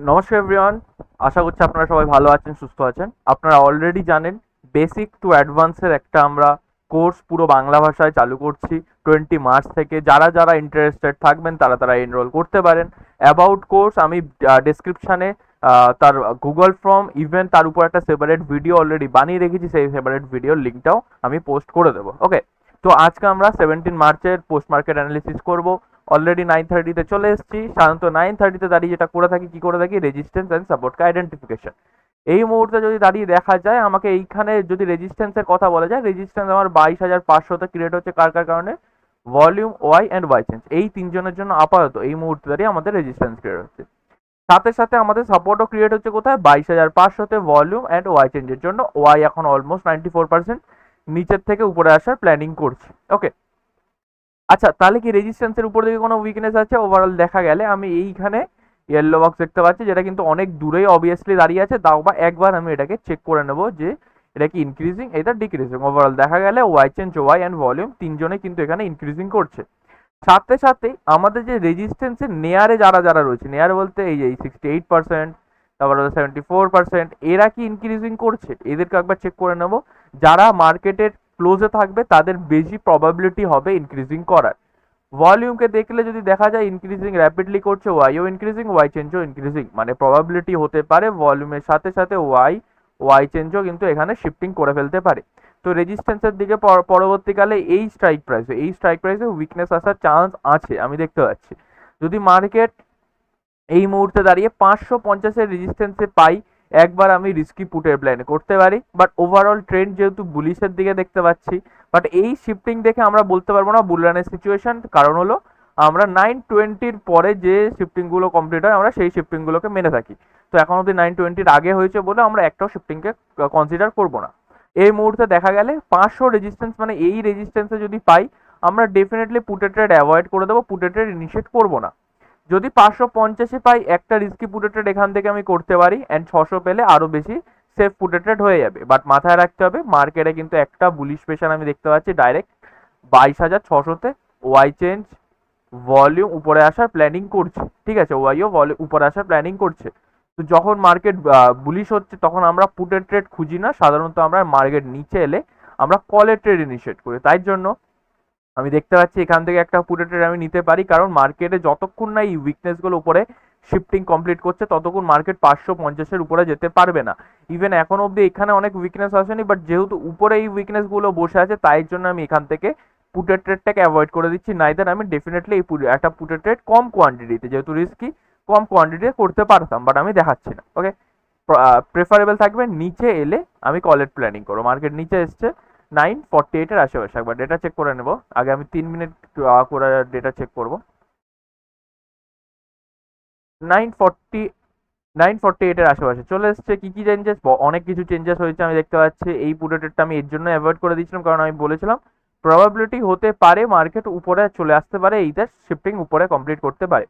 নমস্কার এভরিওয়ান। আশা করছি আপনারা সবাই ভালো আছেন, সুস্থ আছেন। আপনারা অলরেডি জানেন বেসিক টু অ্যাডভান্সের একটা আমরা কোর্স পুরো বাংলা ভাষায় চালু করছি 20 মার্চ থেকে। যারা যারা ইন্টারেস্টেড থাকবেন তারা তারা এনরোল করতে পারেন। অ্যাবাউট কোর্স আমি ডেসক্রিপশানে তার গুগল ফর্ম ইভেন তার উপর একটা সেপারেট ভিডিও অলরেডি বানিয়ে রেখেছি, সেই সেপারেট ভিডিওর লিঙ্কটাও আমি পোস্ট করে দেবো। ওকে, তো আজকে আমরা 17 মার্চের পোস্ট মার্কেট অ্যানালিসিস করব। অলরেডি 9:30-তে চলে এসেছি। সাধারণত 9:30-তে দাঁড়িয়ে যেটা করে থাকি, কি করে থাকি, রেজিস্ট্যান্স অ্যান্ড সাপোর্টকে আইডেন্টিফিকেশন। এই মুহূর্তে যদি দাঁড়িয়ে দেখা যায়, আমাকে এইখানে যদি রেজিস্ট্যান্সের কথা বলা যায়, রেজিস্ট্যান্স আমার 22,500তে ক্রিয়েট হচ্ছে। কার কার কারণে? Volume, Y and Y change, এই তিনজনের জন্য আপাতত এই মুহূর্তে দাঁড়িয়ে আমাদের রেজিস্ট্যান্স ক্রিয়েট হচ্ছে। সাথে সাথে আমাদের সাপোর্টও ক্রিয়েট হচ্ছে কোথায়? 22,500তে ভলিউম অ্যান্ড ওয়াই চেঞ্জের জন্য। ওয়াই এখন অলমোস্ট 94% নিচের থেকে উপরে আসার প্ল্যানিং করছে। ওকে, আচ্ছা, তাহলে কি রেজিস্ট্যান্সের উপর দিকে কোনো উইকনেস আছে? ওভারঅল দেখা গেলে আমি এইখানে ইয়েলো বক্স দেখতে পাচ্ছি, যেটা কিন্তু অনেক দূরেই অবভিয়াসলি দাঁড়িয়ে আছে। তাও বা একবার আমি এটাকে চেক করে নেব যে এটা কি ইনক্রিজিং, এটা ডিক্রিজিং। ওভারঅল দেখা গেলে Y change, Y and volume তিনজনে কিন্তু এখানে ইনক্রিজিং করছে। সাথে সাথে আমাদের যে রেজিস্ট্যান্সের নেয়ারে যারা যারা রয়েছে, নেয়ার বলতে এই যে 68%, তারপর 74%, এরা কি ইনক্রিজিং করছে? এদেরকে একবার চেক করে নেব। যারা মার্কেটের ক্লোজে থাকবে তাদের বেশি প্রবাবিলিটি হবে ইনক্রিজিং করার। ভলিউমকে দেখলে যদি দেখা যায় ইনক্রিজিং র্যাপিডলি করছে, ওয়াইও ইনক্রিজিং, ওয়াই চেঞ্জও ইনক্রিজিং, মানে প্রবাবিলিটি হতে পারে ভলিউমের সাথে সাথে ওয়াই চেঞ্জও কিন্তু এখানে শিফটিং করে ফেলতে পারে। তো রেজিস্ট্যান্সের দিকে পরবর্তীকালে এই স্ট্রাইক প্রাইসে উইকনেস আসার চান্স আছে, আমি দেখতে পাচ্ছি। যদি মার্কেট এই মুহূর্তে দাঁড়িয়ে 550-এর রেজিস্ট্যান্সে পাই, একবার আমি রিস্কি পুটের প্ল্যান করতে পারি। বাট ওভারঅল ট্রেন্ড যেহেতু বুলিশের দিকে দেখতে পাচ্ছি, বাট এই শিফটিং দেখে আমরা বলতে পারবো না বুলরানের সিচুয়েশন। কারণ হলো আমরা 920-র পরে যে শিফটিংগুলো কমপ্লিট হয় আমরা সেই শিফটিংগুলোকে মেনে থাকি। তো এখন অব্দি 920-র আগে হয়েছে বলে আমরা একটাও শিফটিংকে কনসিডার করবো না। এই মুহূর্তে দেখা গেলে 500 রেজিস্ট্যান্স, মানে এই রেজিস্ট্যান্সে যদি পাই, আমরা ডেফিনেটলি পুটের ট্রেড অ্যাভয়েড করে দেবো, পুটের ট্রেড ইনিশিয়েট করবো না। যদি 550-এ পাই, একটা রিস্কি পুটের ট্রেড এখান থেকে আমি করতে পারি, অ্যান্ড 600 পেলে আরো বেশি সেফ পুটের ট্রেড হয়ে যাবে। বাট মাথায় রাখতে হবে মার্কেটে কিন্তু একটা বুলিশ প্রেশার আমি দেখতে পাচ্ছি ডাইরেক্ট 22,600-তে। ওয়াই চেঞ্জ, ভলিউম উপরে আসার প্ল্যানিং করছে, ঠিক আছে, ওয়াইও ভলিউম উপরে আসার প্ল্যানিং করছে। তো যখন মার্কেট বুলিশ হচ্ছে তখন আমরা পুটের ট্রেড খুঁজি না, সাধারণত আমরা মার্কেট নিচে এলে আমরা কলের ট্রেড ইনিশিয়েট করি। তাই জন্য আমি দেখতে পাচ্ছি এখান থেকে একটা পুরো ট্রেড আমি নিতে পারি, কারণ মার্কেটে যতক্ষণ না এই উইকনেসগুলো উপরে শিফটিং কমপ্লিট করছে ততক্ষণ মার্কেট 550-এর উপরে যেতে পারবে না। ইভেন এখন অবধি এখানে অনেক উইকনেস আসেনি, বাট যেহেতু উপরে এই উইকনেসগুলো বসে আছে তাই জন্য আমি এখান থেকে পুটের ট্রেডটাকে অ্যাভয়েড করে দিচ্ছি। নাইদার আমি ডেফিনেটলি এই একটা পুটের ট্রেড কম কোয়ান্টিটিতে, যেহেতু রিস্কি, কম কোয়ান্টিটিতে করতে পারতাম, বাট আমি দেখাচ্ছি না। ওকে, প্রেফারেবল থাকবে নিচে এলে আমি কলের প্ল্যানিং করবো। মার্কেট নিচে এসছে 948-এর আশেপাশে, একবার ডেটা চেক করে নেব। আগে আমি 3 মিনিট করে ডেটা চেক করব। 940 948-এর আশেপাশে চলে এসছে। কি কি চেঞ্জেস? অনেক কিছু চেঞ্জেস হয়েছে আমি দেখতে পাচ্ছি। এই পুরো ট্রেডটা আমি এর জন্য অ্যাভয়েড করে দিয়েছিলাম, কারণ আমি বলেছিলাম প্রবাবিলিটি হতে পারে মার্কেট উপরে চলে আসতে পারে, এইটা শিফটিং উপরে কমপ্লিট করতে পারে।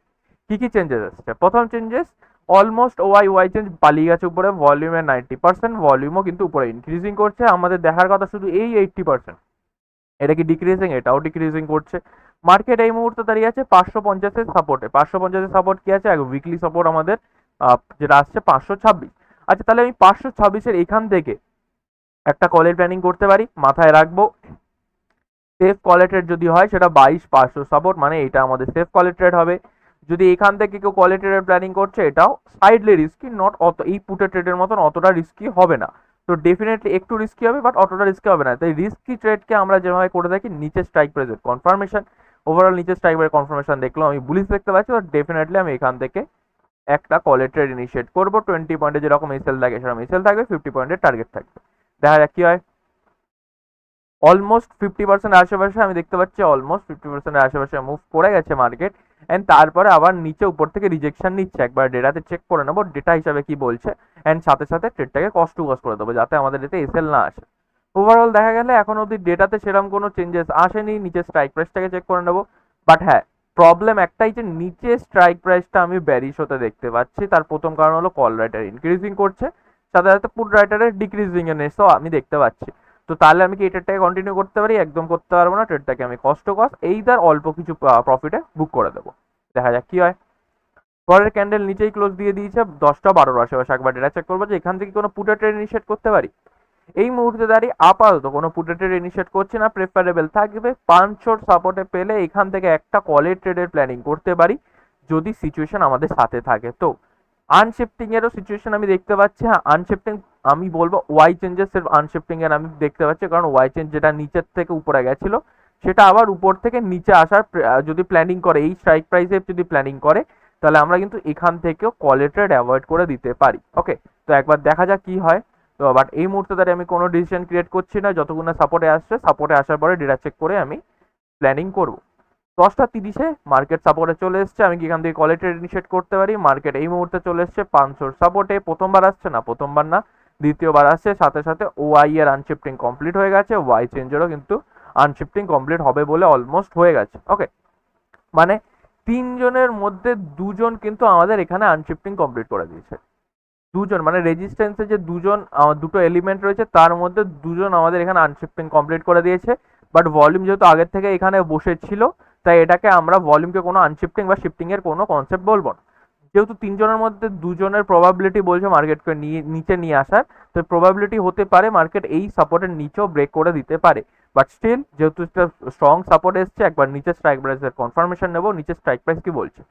কি কি চেঞ্জেস আসছে? প্রথম চেঞ্জেস, অলমোস্ট ওয়াই চেঞ্জ পালিয়ে গেছে উপরে, ভলিউমের 90%, ভলিউমও কিন্তু উপরে ইনক্রিজিং করছে। আমাদের দেখার কথা শুধু এই 80%, এটা কি ডিক্রিজিং? এটাও ডিক্রিজিং করছে। মার্কেট এই মুহূর্তে দাঁড়িয়ে আছে 550-এর সাপোর্টে। 550-এর সাপোর্ট কি আছে? এক উইকলি সাপোর্ট আমাদের যেটা আসছে 526। আচ্ছা, তাহলে আমি 526-এর এখান থেকে একটা কলের প্ল্যানিং করতে পারি। মাথায় রাখবো সেফ কলের ট্রেড যদি হয় সেটা 22,500 সাপোর্ট, মানে এটা আমাদের সেফ কলের ট্রেড হবে। যদি এখান থেকে কেউ কলের ট্রেডের প্ল্যানিং করছে, এটাও সাইডলি রিস্কি, নট অত এই পুটের ট্রেডের মতন অতটা রিস্কি হবে না। তো ডেফিনেটলি একটু রিস্কি হবে, বাট অতটা রিস্কি হবে না। তাই রিস্কি ট্রেডকে আমরা যেভাবে করে থাকি, নিচে স্ট্রাইক প্রাইসের কনফার্মেশন, ওভারঅল নিচে স্ট্রাইক প্রাইস কনফার্মেশন দেখলো আমি বুলিশ দেখতে পাচ্ছি, বাট ডেফিনেটলি আমি এখান থেকে একটা কলের ট্রেড ইনিশিয়েট করবো। 20 পয়েন্টে যেরকম এসএল থাকে সেরকম এসএল থাকবে, 50 পয়েন্টের টার্গেট থাকবে। দেখা যাক কি হয়। অলমোস্ট 50% আশেপাশে আমি দেখতে পাচ্ছি, অলমোস্ট 50% আশেপাশে মুভ করে গেছে মার্কেট, অ্যান্ড তারপরে আবার নিচে উপর থেকে রিজেকশন নিচ্ছে। একবার ডেটাতে চেক করে নেবো ডেটা হিসাবে কি বলছে, অ্যান্ড সাথে সাথে ট্রেডটাকে কস্ট টু কস্ট করে দেবো যাতে আমাদের এতে এসএল না আসে। ওভারঅল দেখা গেলে এখন অব্দি ডেটাতে সেরকম কোনো চেঞ্জেস আসেনি। নিচে স্ট্রাইক প্রাইসটাকে চেক করে নেবো। বাট হ্যাঁ, প্রবলেম একটাই যে নিচে স্ট্রাইক প্রাইসটা আমি ব্যারিশ হতে দেখতে পাচ্ছি। তার প্রথম কারণ হলো কল রাইটার ইনক্রিজিং করছে, সাথে সাথে পুট রাইটারের ডিক্রিজিং এর নেসও আমি দেখতে পাচ্ছি। তো তাহলে আমি কি এই ট্রেডটাকে কন্টিনিউ করতে পারি? একদম করতে পারবো না। ট্রেডটাকে আমি কস্ট এইদার অল্প কিছু প্রফিটে বুক করে দেবো। দেখা যাক কি হয়। পরের ক্যান্ডেল নিচেই ক্লোজ দিয়ে দিয়েছে 10টা 12র আশেপাশে। একবার ডেটা চেক করবো যে এখান থেকে কোনো পুটের ট্রেড ইনিশিয়েট করতে পারি। এই মুহূর্তে দাঁড়িয়ে আপাতত কোনো পুটের ট্রেড ইনিশিয়েট করছে না, প্রেফারেবল থাকবে 5 সাপোর্টে পেলে এখান থেকে একটা কলের ট্রেডের প্ল্যানিং করতে পারি যদি সিচুয়েশন আমাদের সাথে থাকে। তো আনশিফটিং এরও সিচুয়েশন আমি দেখতে পাচ্ছি। হ্যাঁ, আনশিফটিং আমি বলবো ওয়াই চেঞ্জেস এর আনশিফটিং এর আমি দেখতে পাচ্ছি, কারণ ওয়াই চেঞ্জ যেটা নিচের থেকে উপরে গেছিল সেটা আবার উপর থেকে নিচে আসার যদি প্ল্যানিং করে, এই স্ট্রাইক প্রাইসে যদি প্ল্যানিং করে, তাহলে আমরা কিন্তু এখান থেকেও কলের ট্রেড অ্যাভয়েড করে দিতে পারি। ওকে, তো একবার দেখা যাক কি হয়। তো বাট এই মুহূর্তে দাঁড়িয়ে আমি কোনো ডিসিশন ক্রিয়েট করছি না, যতক্ষণ না সাপোর্টে আসছে, সাপোর্টে আসার পরে ডেটা চেক করে আমি প্ল্যানিং করব। 10টা 30-এ মার্কেট সাপোর্টে চলে এসছে, আমি কি এখান থেকে কলের ট্রেড ইনিশিয়েট করতে পারি। মার্কেট এই মুহূর্তে চলে এসছে 500 সাপোর্টে, প্রথমবার আসছে না, প্রথমবার না, দ্বিতীয়বার আসছে। সাথে সাথে ওয়াই এর আনশিফটিং কমপ্লিট হয়ে গেছে, ওয়াই চেঞ্জেরও কিন্তু আনশিফটিং কমপ্লিট হবে বলে অলমোস্ট হয়ে গেছে। ওকে, মানে 3জনের মধ্যে 2জন কিন্তু আমাদের এখানে আনশিফটিং কমপ্লিট করে দিয়েছে। 2জন মানে রেজিস্ট্যান্সে যে 2জন দুটো এলিমেন্ট রয়েছে তার মধ্যে 2জন আমাদের এখানে আনশিফটিং কমপ্লিট করে দিয়েছে। বাট ভলিউম যেহেতু আগের থেকে এখানে বসে ছিল, তাই এটাকে আমরা ভলিউমকে কোনো আনশিফটিং বা শিফটিং এর কোনো কনসেপ্ট বলবো না। যেহেতু 3জনের মধ্যে 2জনের প্রবাবিলিটি বলছে মার্কেটকে নিচে নিয়ে আসার, তো প্রবাবিলিটি হতে পারে মার্কেট এই সাপোর্টের নিচেও ব্রেক করে দিতে পারে। বাট স্টিল যেহেতু স্ট্রং সাপোর্ট এসছে, একবার নিচে স্ট্রাইক প্রাইসের কনফার্মেশন নেব। নিচে স্ট্রাইক প্রাইস কি বলছে,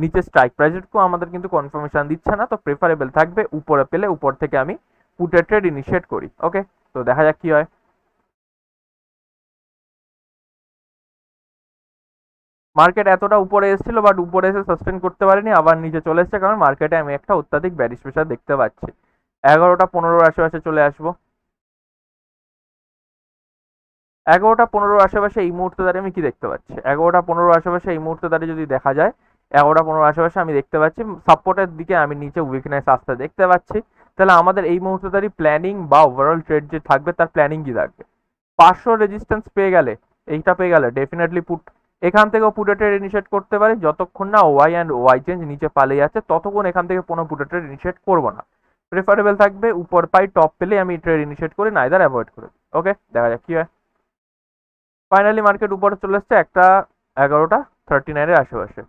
নিচে স্ট্রাইক প্রাইসেরকেও আমাদের কিন্তু কনফার্মেশন দিচ্ছে না, তো প্রেফারেবল থাকবে উপরে পেলে উপর থেকে আমি পুটের ট্রেড ইনিশিয়েট করি। ওকে, তো দেখা যাক কি হয়। মার্কেট এতটা উপরে এসেছিল, বাট উপরে এসে সাস্টেন করতে পারেনি, আবার নিচে চলে এসেছে, কারণ মার্কেটে আমি একটা অত্যাধিক ব্যারিশ প্রেশার দেখতে পাচ্ছি। 11টা 15 আশেপাশে চলে আসবো। 11টা 15 আশেপাশে এই মুহূর্তে দাঁড়িয়ে আমি কি দেখতে পাচ্ছি, 11টা 15 আশেপাশে এই মুহূর্তে দাঁড়িয়ে যদি দেখা যায়, 11টা 15 আশেপাশে আমি দেখতে পাচ্ছি সাপোর্টের দিকে আমি নিচে উইকনেস আসতে দেখতে পাচ্ছি। তাহলে আমাদের এই মুহূর্তে দাঁড়িয়ে প্ল্যানিং বা ওভারঅল ট্রেড যে থাকবে তার প্ল্যানিং কি থাকবে, 500 রেজিস্ট্যান্স পেয়ে গেলে, এইটা পেয়ে গেলে ডেফিনেটলি পুট, এখান থেকেও পুটের ট্রেড ইনিশিয়েট করতে পারি। যতক্ষণ না ওয়াই অ্যান্ড ওয়াই চেঞ্জ নিচে পালিয়ে যাচ্ছে ততক্ষণ এখান থেকে কোনো পুটের ট্রেড ইনিশিয়েট করবো না। প্রেফারেবল থাকবে উপর পাই টপ পেলে আমি ট্রেড ইনিশিয়েট করি, না এদার অ্যাভয়েড করি। ওকে, দেখা যাক কি হয়। ফাইনালি মার্কেট উপরে চলে এসছে একটা 11টা 39 এর আশেপাশে।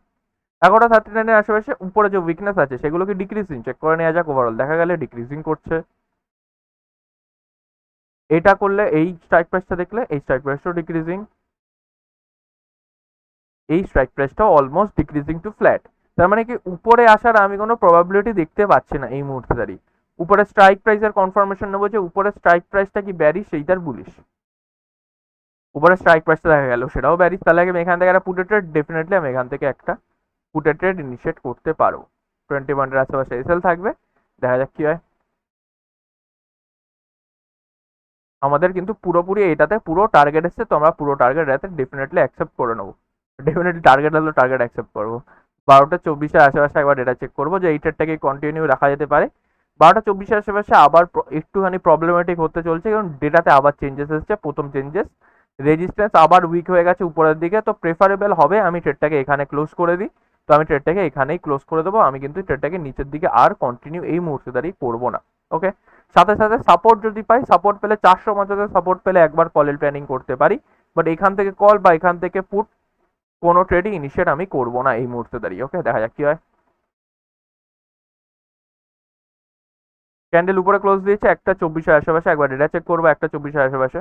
11টা 39 এর আশেপাশে উপরে যে উইকনেস আছে সেগুলোকে ডিক্রিজিং চেক করে নেওয়া যাক। ওভারঅল দেখা গেলে ডিক্রিজিং করছে। এটা করলে এই স্ট্রাইক প্রাইসটা দেখলে এই স্ট্রাইক প্রাইসটাও ডিক্রিজিং, এই স্ট্রাইক প্রাইসটাও অলমোস্ট ডিক্রিজিং টু ফ্ল্যাট। তার মানে কি উপরে আসার আমি কোনো প্রবাবিলিটি দেখতে পাচ্ছি না এই মুহূর্তে দাঁড়িয়ে। উপরে স্ট্রাইক প্রাইসের কনফার্মেশন নেবো যে উপরে স্ট্রাইক প্রাইসটা কি ব্যারিশ সেইটার বুলিশ। উপরে স্ট্রাইক প্রাইসটা দেখা গেল সেটাও ব্যারিশ, তাহলে আমি এখান থেকে একটা পুটের ট্রেড ডেফিনেটলি আমি এখান থেকে একটা পুটের ট্রেড ইনিশিয়েট করতে পারবো। 21 আশেপাশে এসএল থাকবে, দেখা যাক কি হয়। আমাদের কিন্তু পুরোপুরি এটাতে পুরো টার্গেট এসছে, তো আমরা পুরো টার্গেট এটাতে ডেফিনেটলি অ্যাকসেপ্ট করে নেবো। ডেফিনেটলি টার্গেট হলো টার্গেট অ্যাকসেপ্ট করবো। 12টা 24-এর আশেপাশে একবার ডেটা চেক করবো যে এই ট্রেডটাকে কন্টিনিউ রাখা যেতে পারে। 12টা 24-এর আশেপাশে আবার একটুখানি প্রবলেমেটিক হতে চলছে, কারণ ডেটাতে আবার চেঞ্জেস এসছে। প্রথম চেঞ্জেস, রেজিস্ট্যান্স আবার উইক হয়ে গেছে উপরের দিকে, তো প্রেফারেবল হবে আমি ট্রেডটাকে এখানে ক্লোজ করে দিই। তো আমি ট্রেডটাকে এখানেই ক্লোজ করে দেবো, আমি কিন্তু ট্রেডটাকে নিচের দিকে আর কন্টিনিউ এই মুহূর্তে দাঁড়িয়ে করবো না। ওকে, সাথে সাথে সাপোর্ট যদি পাই, সাপোর্ট পেলে 450 সাপোর্ট পেলে একবার কলের প্ল্যানিং করতে পারি। বাট এখান থেকে কল বা এখান থেকে পুট কোনো ট্রেডিং ইনিশিয়েট আমি করবো না এই মুহূর্তে দাঁড়িয়ে। ওকে, দেখা যাক কি হয়। ক্যান্ডেল উপরে ক্লোজ দিয়েছে 1টা 24-এর আশেপাশে, একবার ডেটা চেক করবো 1টা 24-এর আশেপাশে।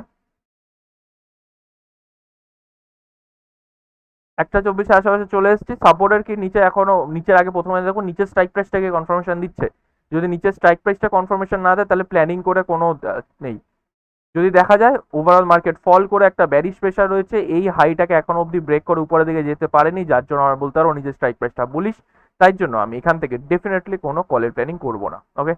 1টা 24-এর আশেপাশে চলে এসেছি। সাপোর্টের কি নিচে এখনো, নিচের আগে প্রথমে দেখো নিচের স্ট্রাইক প্রাইসটাকে কনফার্মেশন দিচ্ছে। যদি নিচের স্ট্রাইক প্রাইসটা কনফার্মেশন না দেয় তাহলে প্ল্যানিং করে কোনো নেই। যদি দেখা যায় ওভারঅল মার্কেট ফল করে একটা ব্যারিশ প্রেশার রয়েছে, এই হাইটাকে এখন অবধি ব্রেক করে উপরের দিকে যেতে পারেনি, যার জন্য আমরা বলতে পারবো নিজের স্ট্রাইক প্রাইসটা বুলিশ। তাই জন্য আমি এখান থেকে ডেফিনেটলি কোনো কলের প্ল্যানিং করবো না। ওকে,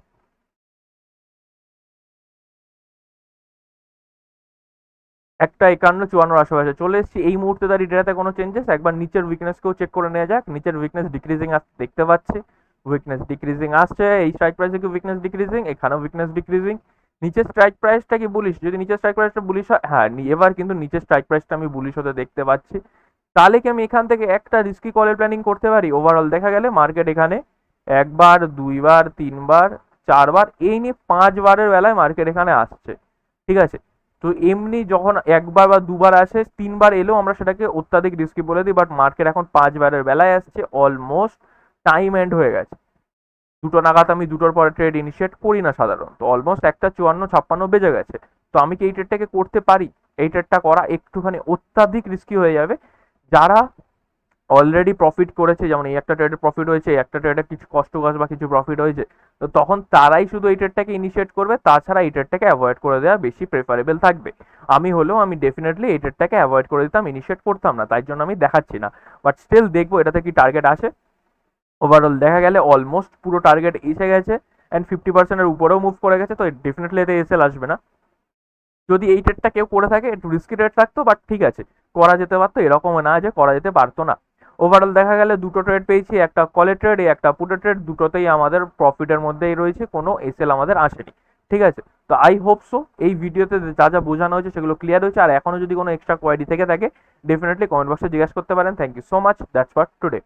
1টা 51 54 আশেপাশে চলে এসেছি। এই মুহূর্তে দাঁড়িয়ে ডেটাতে কোনো চেঞ্জেস, একবার নিচের উইকনেসকেও চেক করে নেওয়া যাক। নিচের উইকনেস ডিক্রিজিং আসতে দেখতে পাচ্ছি, উইকনেস ডিক্রিজিং আসছে। এই স্ট্রাইক প্রাইসে কি উইকনেস ডিক্রিজিং, এখানেও উইকনেস ডিক্রিজিং। নিচের স্ট্রাইক প্রাইসটা কি বুলিশ, যদি নিচের স্ট্রাইক প্রাইসটা বুলিশ হয়, হ্যাঁ এবার কিন্তু নিচের স্ট্রাইক প্রাইসটা আমি বুলিশ হতে দেখতে পাচ্ছি। তাহলে কি আমি এখান থেকে একটা রিস্কি কলের প্ল্যানিং করতে পারি। ওভারঅল দেখা গেলে মার্কেট এখানে একবার, দুইবার, তিনবার, চারবার, এই নিয়ে 5বারের বেলায় মার্কেট এখানে আসছে। ঠিক আছে, তো এমনি যখন একবার বা দুবার আসে, 3বার এলেও আমরা সেটাকে অত্যাধিক রিস্কি বলে দিই। বাট মার্কেট এখন 5বারের বেলায় আসছে, অলমোস্ট টাইম এন্ড হয়ে গেছে, 2টো নাগাদ আমি 2টোর পরে ট্রেড ইনিশিয়েট করি না সাধারণত, অলমোস্ট 1:54-56 বেজে গেছে। তো আমি কি এই ট্রেডটাকে করতে পারি? এই ট্রেডটা করা একটুখানি অত্যাধিক রিস্কি হয়ে যাবে। যারা অলরেডি প্রফিট করেছে, যেমন এই একটা ট্রেডে প্রফিট হয়েছে, এই একটা ট্রেডে কিছু কষ্ট কাজ বা কিছু প্রফিট হয়েছে, তো তখন তারাই শুধু এই ট্রেডটাকে ইনিশিয়েট করবে, তাছাড়া এই ট্রেডটাকে অ্যাভয়েড করে দেওয়া বেশি প্রেফারেবল থাকবে। আমি ডেফিনেটলি এই ট্রেডটাকে অ্যাভয়েড করে দিতাম, ইনিশিয়েট করতাম না, তাই জন্য আমি দেখাচ্ছি না। বাট স্টিল দেখবো এটাতে কি টার্গেট আসে। ওভারঅল দেখা গেলে অলমোস্ট পুরো টার্গেট এসে গেছে, অ্যান্ড 50%-এর উপরেও মুভ করে গেছে, তো ডেফিনেটলি এতে এসএল আসবে না। যদি এই ট্রেডটা কেউ করে থাকে একটু রিস্কি ট্রেড থাকতো, বাট ঠিক আছে, করা যেতে পারতো, এরকম না যে করা যেতে পারতো না। ওভারঅল দেখা গেলে 2টো ট্রেড পেয়েছি, একটা কলের ট্রেড, একটা পুটের ট্রেড, দুটোতেই আমাদের প্রফিটের মধ্যেই রয়েছে, কোনো এসএল আমাদের আসেনি। ঠিক আছে, তো আই হোপ সো এই ভিডিওতে যা যা বোঝানো হয়েছে সেগুলো ক্লিয়ার হয়েছে। আর এখনো যদি কোনো এক্সট্রা কোয়ারি থেকে থাকে ডেফিনেটলি কমেন্ট বক্সে জিজ্ঞাসা করতে পারেন। Thank you so much, that's for today.